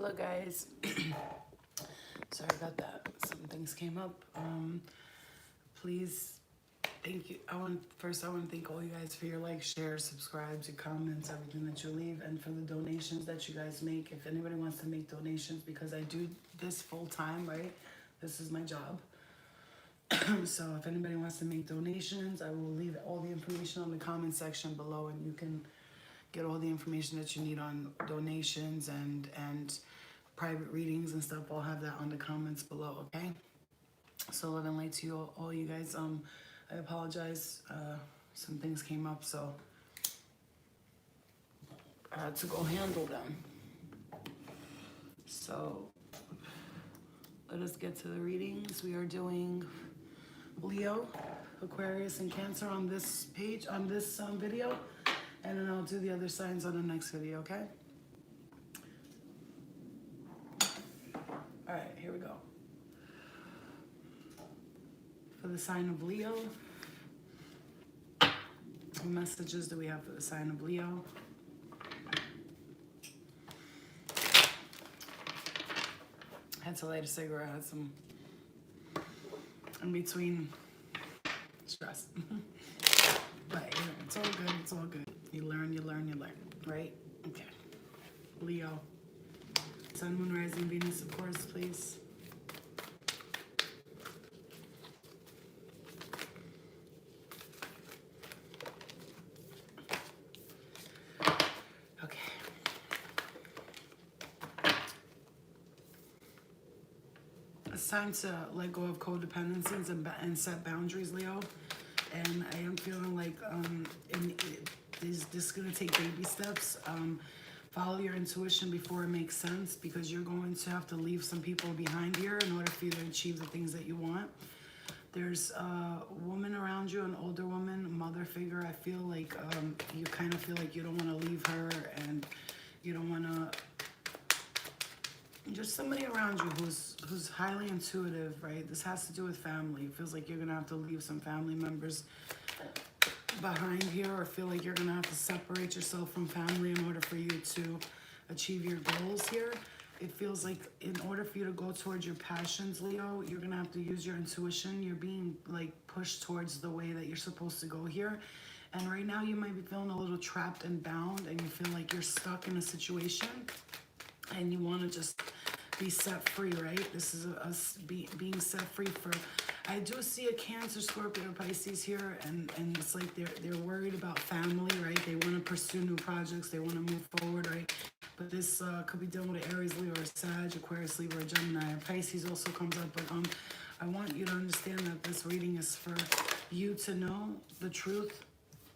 Hello guys. Sorry about that. Some things came up. Please, thank you. I want to thank all you guys for your likes, shares, subscribes, your comments, everything that you leave, and for the donations that you guys make. If anybody wants to make donations, because I do this full time, right? This is my job. So if anybody wants to make donations, I will leave all the information on the comment section below, and you can get all the information that you need on donations and private readings and stuff. I'll have that on the comments below, okay? So love and light to you all you guys. I apologize. Some things came up, so I had to go handle them. So let us get to the readings. We are doing Leo, Aquarius, and Cancer on this page, on this video. And then I'll do the other signs on the next video, okay? All right, here we go. For the sign of Leo, what messages do we have for the sign of Leo? Had to light a cigarette, had some in between stress. But you know, it's all good, it's all good. You learn, right? Okay. Leo. Sun, Moon, Rising, Venus, of course, please. Okay. It's time to let go of codependencies and set boundaries, Leo. And I am feeling like this is going to take baby steps. Follow your intuition before it makes sense, because you're going to have to leave some people behind here in order for you to achieve the things that you want. There's a woman around you, an older woman, a mother figure. I feel like you kind of feel like you don't want to leave her, and you don't want to... Just somebody around you who's highly intuitive, right? This has to do with family. It feels like you're going to have to leave some family members behind here, or feel like you're going to have to separate yourself from family in order for you to achieve your goals here. It feels like in order for you to go towards your passions, Leo, you're going to have to use your intuition. You're being like pushed towards the way that you're supposed to go here. And right now you might be feeling a little trapped and bound, and you feel like you're stuck in a situation and you want to just be set free, right? This is us being set free for... I do see a Cancer, Scorpio, Pisces here, and it's like they're worried about family, right? They want to pursue new projects. They want to move forward, right? But this could be dealing with Aries, Leo, or Sag, Aquarius, Libra, Gemini. Pisces also comes up, but I want you to understand that this reading is for you to know the truth.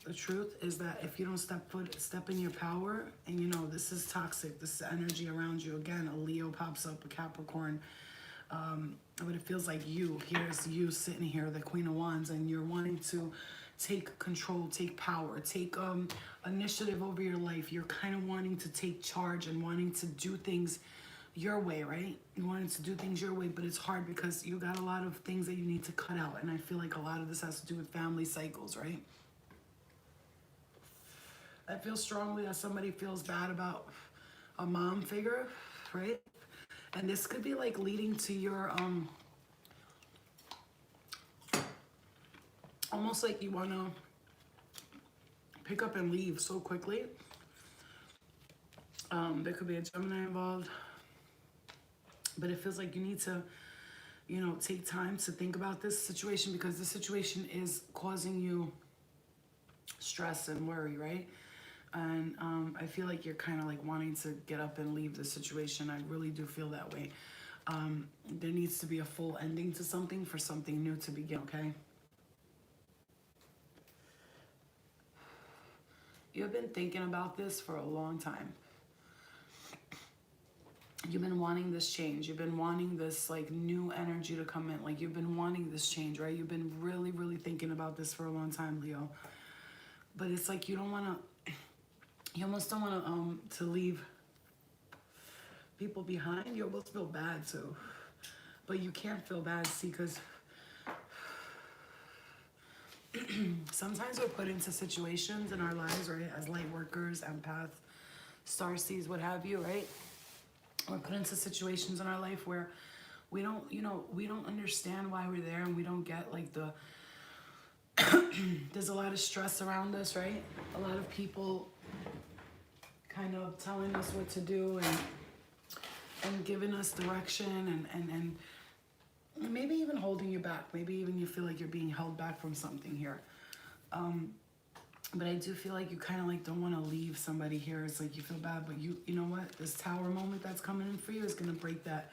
The truth is that if you don't step in your power, and you know, this is toxic, this is energy around you. Again, a Leo pops up, a Capricorn. But it feels like here's you sitting here, the Queen of Wands, and you're wanting to take control, take power, take initiative over your life. You're kind of wanting to take charge and wanting to do things your way, right? You wanted to do things your way, but it's hard because you got a lot of things that you need to cut out. And I feel like a lot of this has to do with family cycles, right? I feel strongly that somebody feels bad about a mom figure, right? And this could be like leading to your, almost like you want to pick up and leave so quickly. There could be a Gemini involved, but it feels like you need to, you know, take time to think about this situation, because this situation is causing you stress and worry, right? And I feel like you're kind of like wanting to get up and leave the situation. I really do feel that way. There needs to be a full ending to something for something new to begin, okay? You've been thinking about this for a long time. You've been wanting this change. You've been wanting this like new energy to come in. Like you've been wanting this change, right? You've been really, really thinking about this for a long time, Leo. But it's like you don't want to... You almost don't want to leave people behind. You almost feel bad too, but you can't feel bad, see, because sometimes we're put into situations in our lives, right, as light workers, empath, starseeds, what have you, right? We're put into situations in our life where we don't, we don't understand why we're there, and we don't get like the, there's a lot of stress around us, right? A lot of people kind of telling us what to do, and giving us direction, and maybe even holding you back. Maybe even you feel like you're being held back from something here. But I do feel like you kind of like don't want to leave somebody here. It's like you feel bad, but you know what? This tower moment that's coming in for you is going to break that.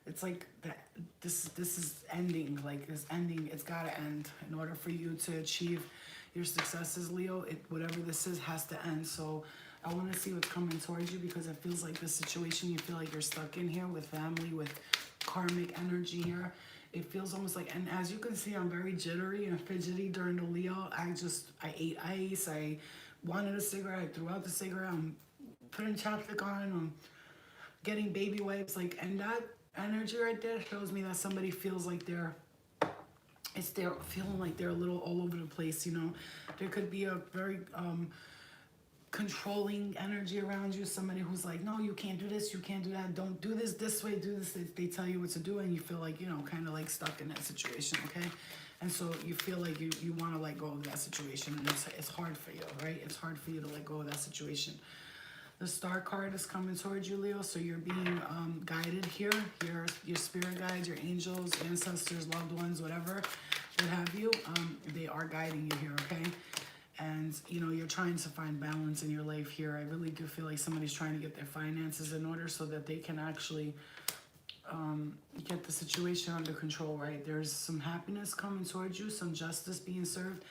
It's like that. This is ending. Like this ending, it's got to end in order for you to achieve your successes, Leo. Whatever this is has to end. So I want to see what's coming towards you, because it feels like the situation, you feel like you're stuck in here with family, with karmic energy here. It feels almost like, and as you can see, I'm very jittery and fidgety during the Leo. I ate ice. I wanted a cigarette. I threw out the cigarette. I'm putting chapstick on. I'm getting baby wipes. Like, and that energy right there shows me that somebody feels like they're feeling like they're a little all over the place. You know, there could be a very controlling energy around you. Somebody who's like, no, you can't do this, you can't do that, don't do this way, do this. They tell you what to do, and you feel like, kind of like stuck in that situation, okay? And so you feel like you want to let go of that situation, and it's hard for you, right? It's hard for you to let go of that situation. The Star card is coming towards you, Leo, so you're being guided here. Your spirit guides, your angels, ancestors, loved ones, whatever, what have you, they are guiding you here, okay? And, you're trying to find balance in your life here. I really do feel like somebody's trying to get their finances in order so that they can actually get the situation under control, right? There's some happiness coming towards you, some justice being served.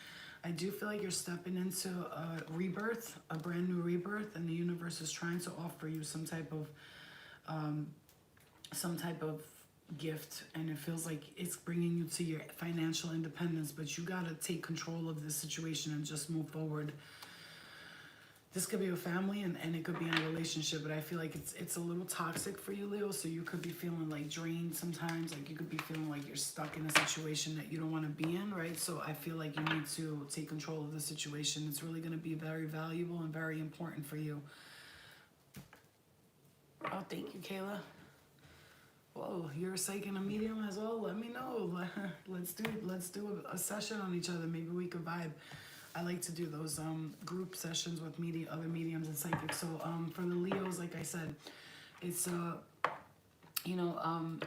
I do feel like you're stepping into a rebirth, a brand new rebirth, and the universe is trying to offer you some type of gift, and it feels like it's bringing you to your financial independence, but you got to take control of this situation and just move forward. This could be a family, and it could be in a relationship, but I feel like it's a little toxic for you, Leo, so you could be feeling like drained sometimes. Like you could be feeling like you're stuck in a situation that you don't want to be in, right? So I feel like you need to take control of the situation. It's really going to be very valuable and very important for you. Oh, thank you, Kayla. Whoa, you're a psychic and a medium as well? Let me know. Let's do a session on each other. Maybe we could vibe. I like to do those group sessions with other mediums and psychics. So for the Leos, like I said, it's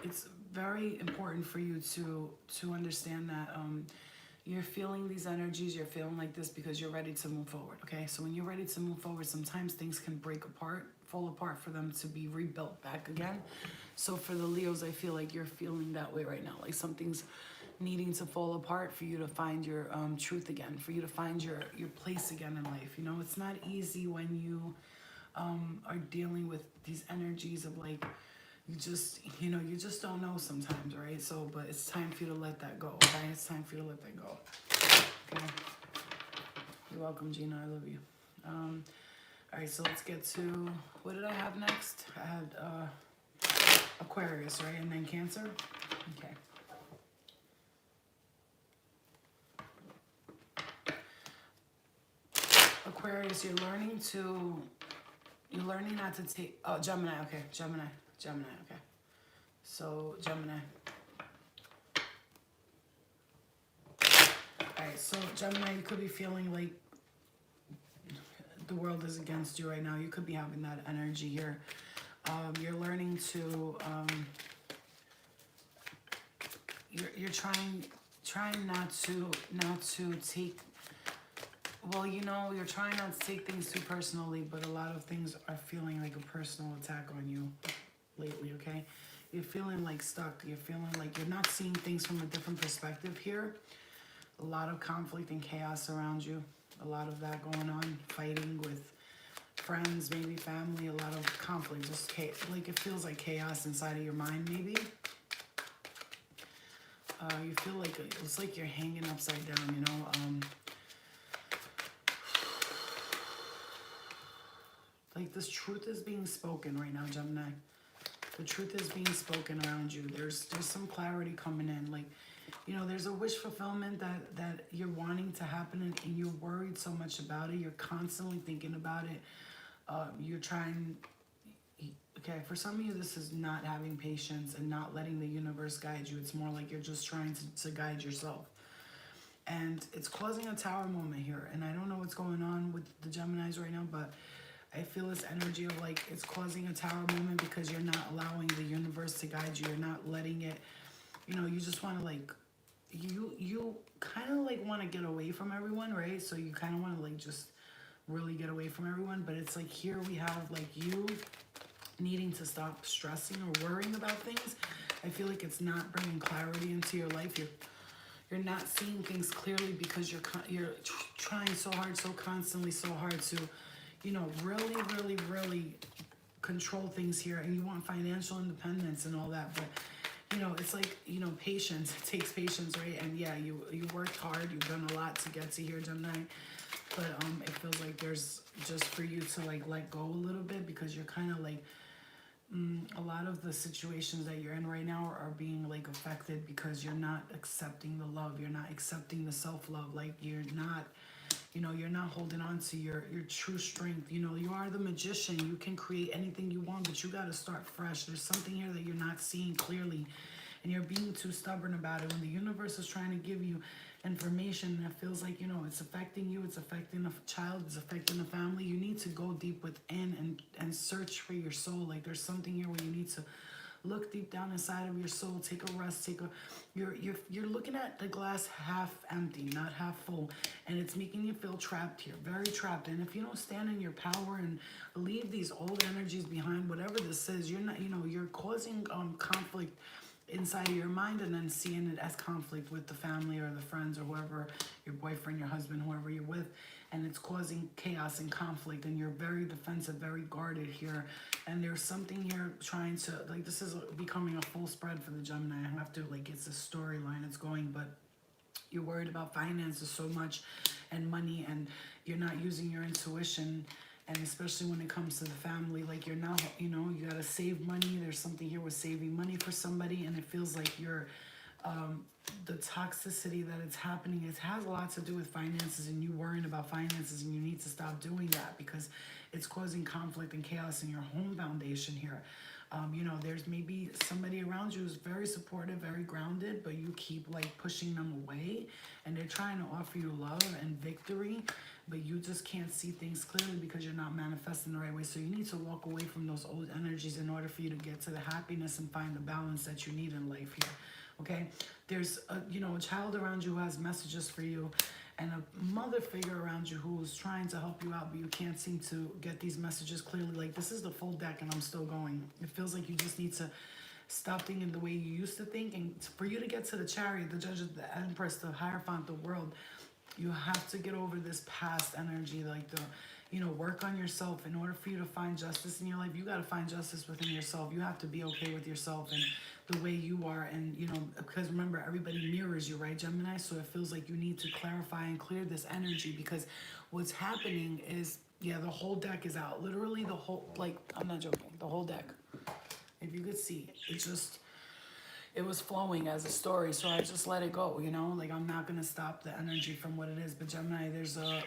it's very important for you to understand that you're feeling these energies. You're feeling like this because you're ready to move forward. Okay, so when you're ready to move forward, sometimes things can fall apart for them to be rebuilt back again. So for the Leos, I feel like you're feeling that way right now. Like something's needing to fall apart for you to find your truth again, for you to find your place again in life. It's not easy when you are dealing with these energies of like, you just don't know sometimes, right? So, but it's time for you to let that go, okay? It's time for you to let that go, okay? You're welcome, Gina. I love you. All right, so let's get to, what did I have next? I had Aquarius, right? And then Cancer? Okay. Aquarius, you're learning not to take, oh, Gemini, okay. Gemini, okay. So, Gemini. All right, so Gemini, you could be feeling like the world is against you right now. You could be having that energy here. You're learning to, you're trying not to take, well, you're trying not to take things too personally, but a lot of things are feeling like a personal attack on you lately, okay? You're feeling like stuck. You're feeling like you're not seeing things from a different perspective here. A lot of conflict and chaos around you. A lot of that going on, fighting with friends, maybe family, a lot of conflict, just like it feels like chaos inside of your mind, maybe. You feel like it's like you're hanging upside down, like this truth is being spoken right now, Gemini. The truth is being spoken around you. There's some clarity coming in, like, there's a wish fulfillment that you're wanting to happen, and you're worried so much about it. You're constantly thinking about it. You're trying, Okay, for some of you, this is not having patience and not letting the universe guide you. It's more like you're just trying to guide yourself. And it's causing a tower moment here. And I don't know what's going on with the Geminis right now, but I feel this energy of like it's causing a tower moment because you're not allowing the universe to guide you. You're not letting it, you know, you just want to like, you kind of like want to get away from everyone, right? So you kind of want to like just really get away from everyone. But it's like here we have like you needing to stop stressing or worrying about things. I feel like it's not bringing clarity into your life. You're not seeing things clearly because you're trying so hard, so constantly, so hard to, you know, really, really, really control things here. And you want financial independence and all that. But, you know, it's like, you know, patience. It takes patience, right? And yeah, you worked hard. You've done a lot to get to here, Gemini. But it feels like there's just for you to like let go a little bit because you're kind of like, a lot of the situations that you're in right now are being like affected because you're not accepting the love. You're not accepting the self-love. Like you're not, you know, you're not holding on to your true strength. You know, you are the magician. You can create anything you want, but you got to start fresh. There's something here that you're not seeing clearly and you're being too stubborn about it. When the universe is trying to give you information that feels like, you know, it's affecting you, it's affecting a child, it's affecting the family, you need to go deep within and search for your soul. Like there's something here where you need to look deep down inside of your soul, take a rest, you're looking at the glass half empty, not half full, and it's making you feel trapped here, very trapped. And if you don't stand in your power and leave these old energies behind, whatever this is, you're not, you know, you're causing conflict inside of your mind and then seeing it as conflict with the family or the friends or whoever, your boyfriend, your husband, whoever you're with, and it's causing chaos and conflict and you're very defensive, very guarded here. And there's something here trying to, like, this is becoming a full spread for the Gemini. I have to, like, it's a storyline, it's going, but you're worried about finances so much and money, and you're not using your intuition. And especially when it comes to the family, like you're not, you know, you got to save money. There's something here with saving money for somebody. And it feels like you're, the toxicity that it's happening, it has a lot to do with finances and you worrying about finances, and you need to stop doing that because it's causing conflict and chaos in your home foundation here. You know, there's maybe somebody around you who's very supportive, very grounded, but you keep like pushing them away and they're trying to offer you love and victory, but you just can't see things clearly because you're not manifesting the right way. So you need to walk away from those old energies in order for you to get to the happiness and find the balance that you need in life here. Okay, there's a, you know, a child around you who has messages for you, and a mother figure around you who's trying to help you out, but you can't seem to get these messages clearly. Like this is the full deck and I'm still going. It feels like you just need to stop thinking the way you used to think. And for you to get to the Chariot, the Judge, the Empress, the Hierophant, the World, you have to get over this past energy, like the, you know, work on yourself. In order for you to find justice in your life, you got to find justice within yourself. You have to be okay with yourself and the way you are. And, you know, because remember, everybody mirrors you, right, Gemini? So it feels like you need to clarify and clear this energy, because what's happening is, yeah, the whole deck is out. Literally the whole, like, I'm not joking, the whole deck. If you could see, it just, it was flowing as a story, so I just let it go, you know? Like, I'm not going to stop the energy from what it is. But Gemini, there's a,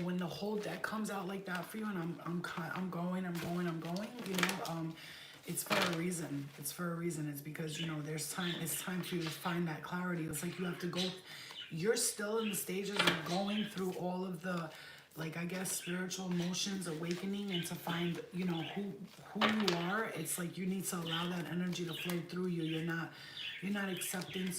when the whole deck comes out like that for you, and I'm going, you know, it's for a reason. It's for a reason. It's because, you know, there's time. It's time for you to find that clarity. It's like you have to go. You're still in the stages of going through all of the, like, I guess, spiritual emotions, awakening, and to find, you know, who you are. It's like you need to allow that energy to flow through you. You're not accepting,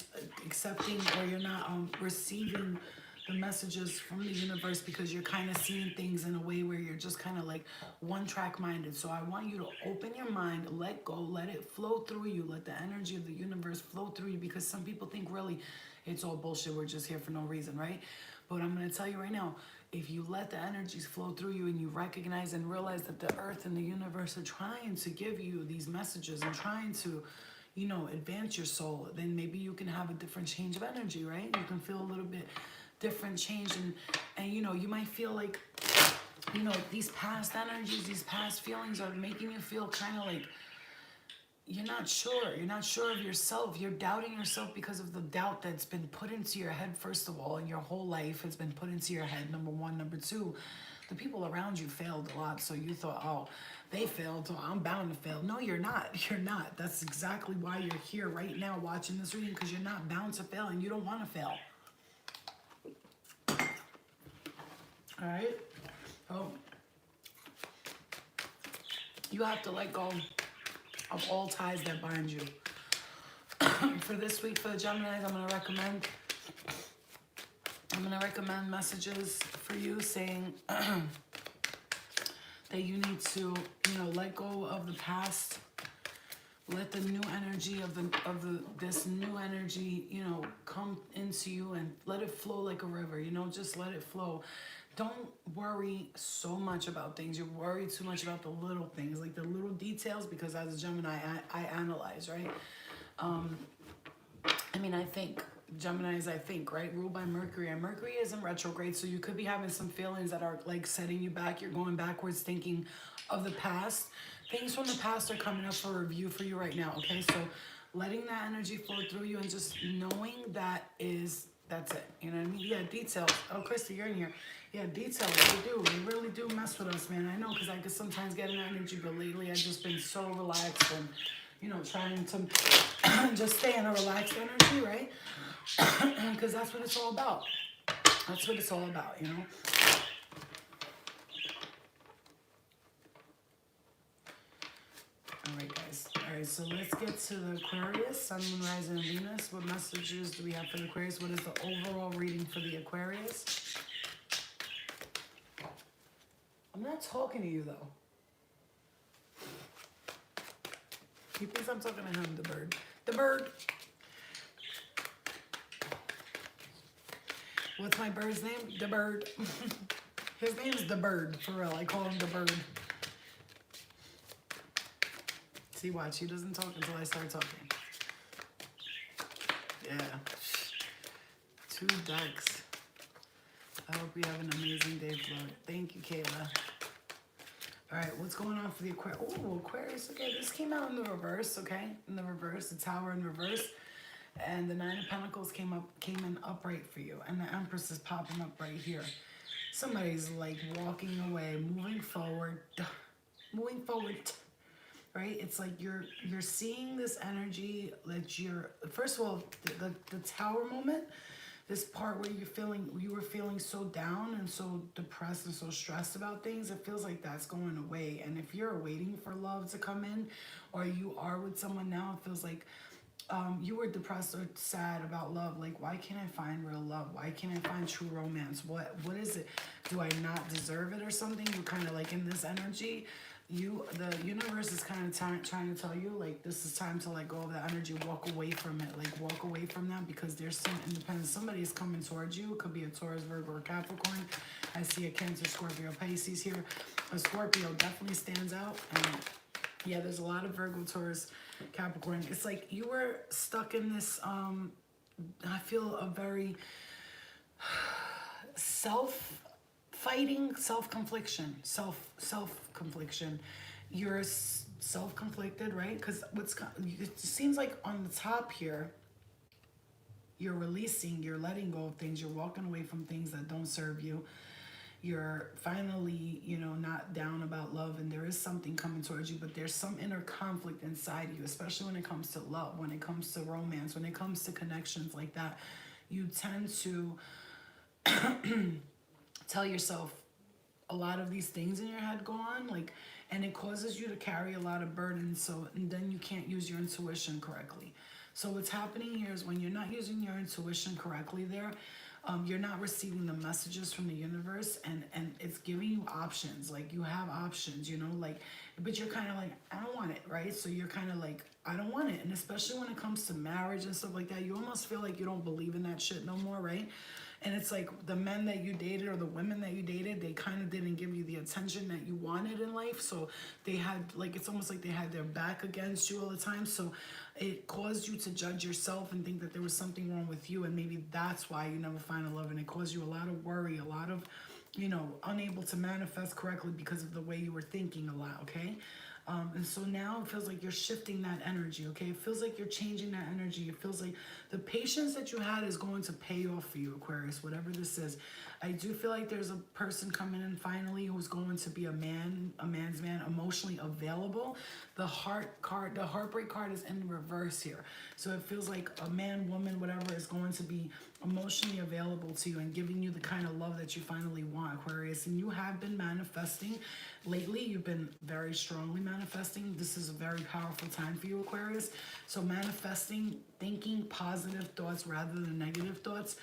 or you're not receiving the messages from the universe because you're kind of seeing things in a way where you're just kind of like one-track minded. So I want you to open your mind, let go, let it flow through you, let the energy of the universe flow through you, because some people think really it's all bullshit, we're just here for no reason, right? But I'm going to tell you right now, if you let the energies flow through you and you recognize and realize that the earth and the universe are trying to give you these messages and trying to, you know, advance your soul, then maybe you can have a different change of energy, right? You can feel a little bit different change, and you know, you might feel like, you know, these past energies, these past feelings are making you feel kind of like you're not sure of yourself. You're doubting yourself because of the doubt that's been put into your head, first of all, and your whole life has been put into your head, number one. Number two, the people around you failed a lot, so you thought, oh, They failed, so I'm bound to fail. No, you're not. You're not. That's exactly why you're here right now watching this reading, because you're not bound to fail and you don't want to fail. All right? So you have to let go of all ties that bind you. For this week, for the Geminis, I'm gonna recommend messages for you saying that you need to, let go of the past. Let the new energy of this new energy, come into you and let it flow like a river. Just let it flow. Don't worry so much about things. You worry too much about the little things, like the little details, because as a Gemini, I analyze, right? I think Gemini's, right, ruled by Mercury, and Mercury is in retrograde, so you could be having some feelings that are like setting you back. You're going backwards, thinking of the past. Things from the past are coming up for review for you right now, okay? So letting that energy flow through you and just knowing that's it. You know what I mean? Yeah, details. Oh, Christy, you're in here. Yeah, details. They really do mess with us, man. I know, because I could sometimes get in that energy, but lately I've just been so relaxed and, trying to just stay in a relaxed energy, right? Because that's what it's all about. That's what it's all about, All right, guys. All right, so let's get to the Aquarius, Sun, Moon, Rising, and Venus. What messages do we have for the Aquarius? What is the overall reading for the Aquarius? I'm not talking to you, though. He thinks I'm talking to him, the bird. The bird. What's my bird's name? The bird. His name is the bird, for real. I call him the bird. See, watch. He doesn't talk until I start talking. Yeah. 2 ducks. I hope you have an amazing day, Flo. Thank you, Kayla. All right, what's going on for the Aquarius? Oh, Aquarius. Okay, this came out in the reverse, okay? In the reverse, the Tower in reverse. And the 9 of Pentacles came in upright for you. And the Empress is popping up right here. Somebody's like walking away, moving forward, right? It's like you're seeing this energy that first of all, the Tower moment, this part where you were feeling so down and so depressed and so stressed about things, it feels like that's going away. And if you're waiting for love to come in, or you are with someone now, it feels like you were depressed or sad about love. Like, why can't I find real love? Why can't I find true romance? What is it? Do I not deserve it or something? You're kind of like in this energy. The universe is kind of trying to tell you, like, this is time to let go of that energy, walk away from it, like walk away from that, because there's some independence. Somebody is coming towards you. It could be a Taurus, Virgo, or Capricorn. I see a Cancer, Scorpio, Pisces here. A Scorpio definitely stands out. And yeah, there's a lot of Virgo, Taurus, Capricorn. It's like you were stuck in this, I feel a very self-fighting, self-confliction. You're self-conflicted, right? Because it seems like on the top here, you're releasing, you're letting go of things, you're walking away from things that don't serve you. You're finally, not down about love, and there is something coming towards you, but there's some inner conflict inside you, especially when it comes to love, when it comes to romance, when it comes to connections like that. You tend to tell yourself a lot of these things in your head go on, and it causes you to carry a lot of burdens, and then you can't use your intuition correctly. So what's happening here is when you're not using your intuition correctly there, you're not receiving the messages from the universe, and it's giving you options. Like, you have options, but you're kind of like, I don't want it, right? So you're kind of like, I don't want it. And especially when it comes to marriage and stuff like that, you almost feel like you don't believe in that shit no more, right? And it's like the men that you dated or the women that you dated, they kind of didn't give you the attention that you wanted in life. So they had, it's almost like they had their back against you all the time. So it caused you to judge yourself and think that there was something wrong with you. And maybe that's why you never find a love. And it caused you a lot of worry, a lot of, unable to manifest correctly because of the way you were thinking a lot, okay? And so now it feels like you're shifting that energy, okay? It feels like you're changing that energy. It feels like the patience that you had is going to pay off for you, Aquarius, whatever this is. I do feel like there's a person coming in finally who's going to be a man's man, emotionally available. The heart card, the heartbreak card is in reverse here. So it feels like a man, woman, whatever is going to be emotionally available to you and giving you the kind of love that you finally want, Aquarius. And you have been manifesting lately. You've been very strongly manifesting. This is a very powerful time for you, Aquarius. So manifesting, thinking positive thoughts rather than negative thoughts.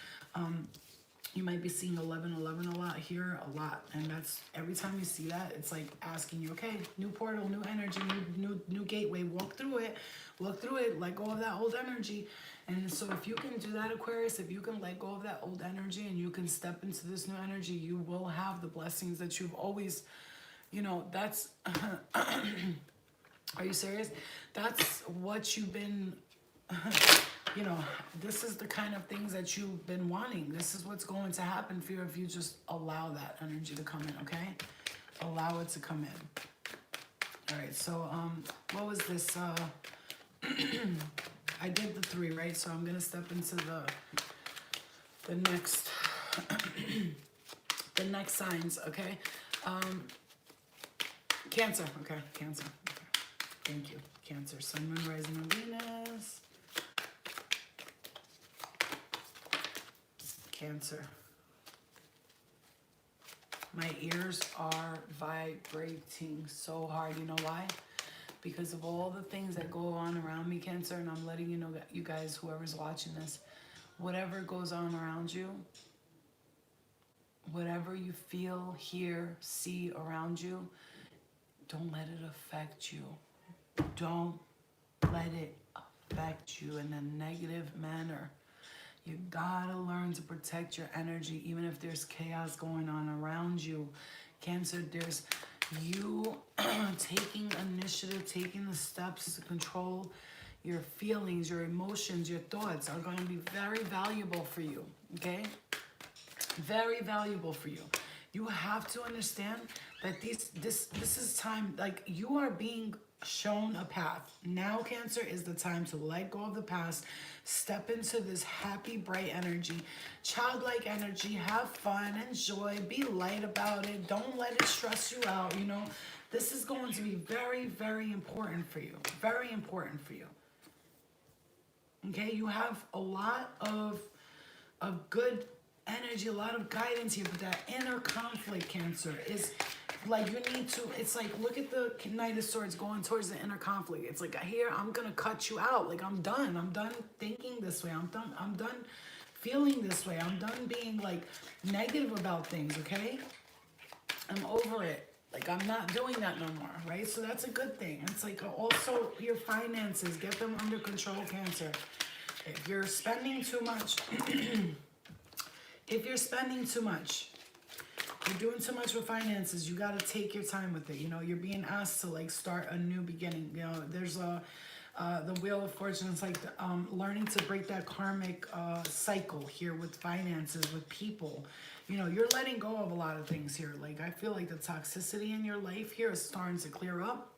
You might be seeing 1111 a lot here, a lot. And that's, every time you see that, it's like asking you, okay, new portal, new energy, new gateway, walk through it, let go of that old energy. And so if you can do that, Aquarius, if you can let go of that old energy and you can step into this new energy, you will have the blessings that you've always, you know, that's, are you serious? That's what you've been, you know, this is the kind of things that you've been wanting. This is what's going to happen for you if you just allow that energy to come in, okay? Allow it to come in. All right, so what was this? I did the 3, right? So I'm gonna step into the next the next signs, okay? Cancer, okay, Cancer. Okay. Thank you, Cancer. Sun, Moon, Rising, and Venus. Cancer. My ears are vibrating so hard. You know why? Because of all the things that go on around me, Cancer, and I'm letting you know, that you guys, whoever's watching this, whatever goes on around you, whatever you feel, hear, see around you, don't let it affect you. Don't let it affect you in a negative manner. You gotta learn to protect your energy, even if there's chaos going on around you. Cancer, there's you taking initiative, taking the steps to control your feelings, your emotions, your thoughts are going to be very valuable for you, okay? Very valuable for you. You have to understand that this is time, like you are being shown a path. Now, Cancer, is the time to let go of the past, step into this happy, bright energy, childlike energy, have fun, enjoy, be light about it. Don't let it stress you out, you know. This is going to be very, very important for you. Very important for you. Okay, you have a lot of good energy, a lot of guidance here, but that inner conflict, Cancer, is like you need to, it's like, look at the Knight of Swords going towards the inner conflict. It's like, here, I'm gonna cut you out. Like, I'm done thinking this way. I'm done feeling this way. I'm done being like negative about things, okay? I'm over it. Like, I'm not doing that no more, right? So that's a good thing. It's like also your finances, get them under control, Cancer. If you're spending too much, if you're spending too much, you're doing too much with finances, you got to take your time with it. You know, you're being asked to like start a new beginning. You know, there's the Wheel of Fortune. It's like learning to break that karmic cycle here with finances, with people. You know, you're letting go of a lot of things here. Like, I feel like the toxicity in your life here is starting to clear up.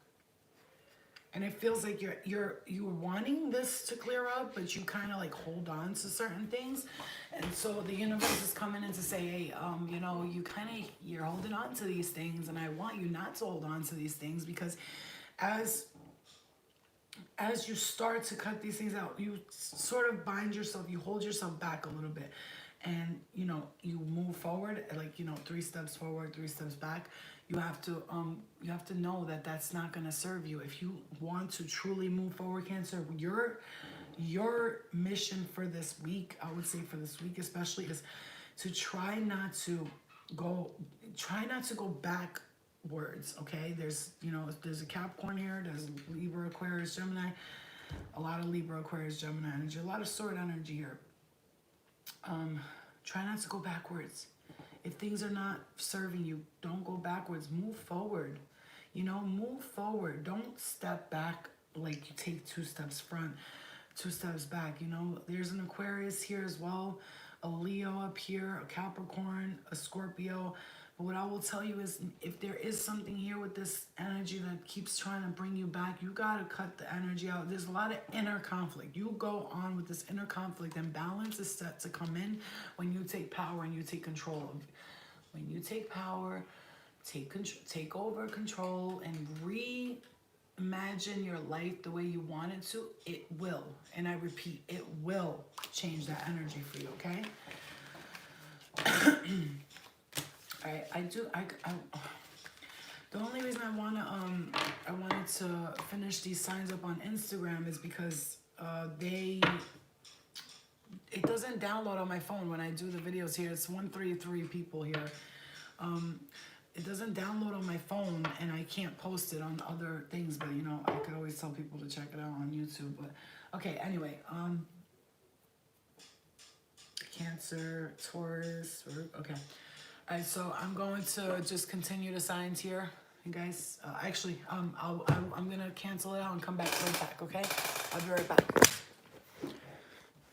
And it feels like you're wanting this to clear up, but you kind of like hold on to certain things. And so the universe is coming in to say, hey, you know, you're holding on to these things, and I want you not to hold on to these things, because as you start to cut these things out, you sort of bind yourself, you hold yourself back a little bit. And, you know, you move forward, like, you know, 3 steps forward, 3 steps back. You have to know that that's not going to serve you. If you want to truly move forward, Cancer, your mission for this week, I would say for this week especially, is to try not to go backwards, okay? There's a Capricorn here, there's Libra, Aquarius, Gemini, a lot of Libra, Aquarius, Gemini energy, a lot of sword energy here. Try not to go backwards. If things are not serving you, don't go backwards. Move forward. You know, move forward. Don't step back like you take 2 steps front, 2 steps back. You know, there's an Aquarius here as well, a Leo up here, a Capricorn, a Scorpio. But what I will tell you is, if there is something here with this energy that keeps trying to bring you back, you got to cut the energy out. There's a lot of inner conflict. You go on with this inner conflict, and balance is set to come in when you take power and you take control. When you take power, take over control, and reimagine your life the way you want it to, it will. And I repeat, it will change that energy for you, okay? All right, the only reason I wanted to finish these signs up on Instagram is because it doesn't download on my phone when I do the videos here. It's 133 people here. It doesn't download on my phone, and I can't post it on other things, but you know, I could always tell people to check it out on YouTube. But okay, anyway, Cancer, Taurus, okay. All right, so I'm going to just continue the signs here, you guys. I'm gonna cancel it out and come back right back, okay? I'll be right back.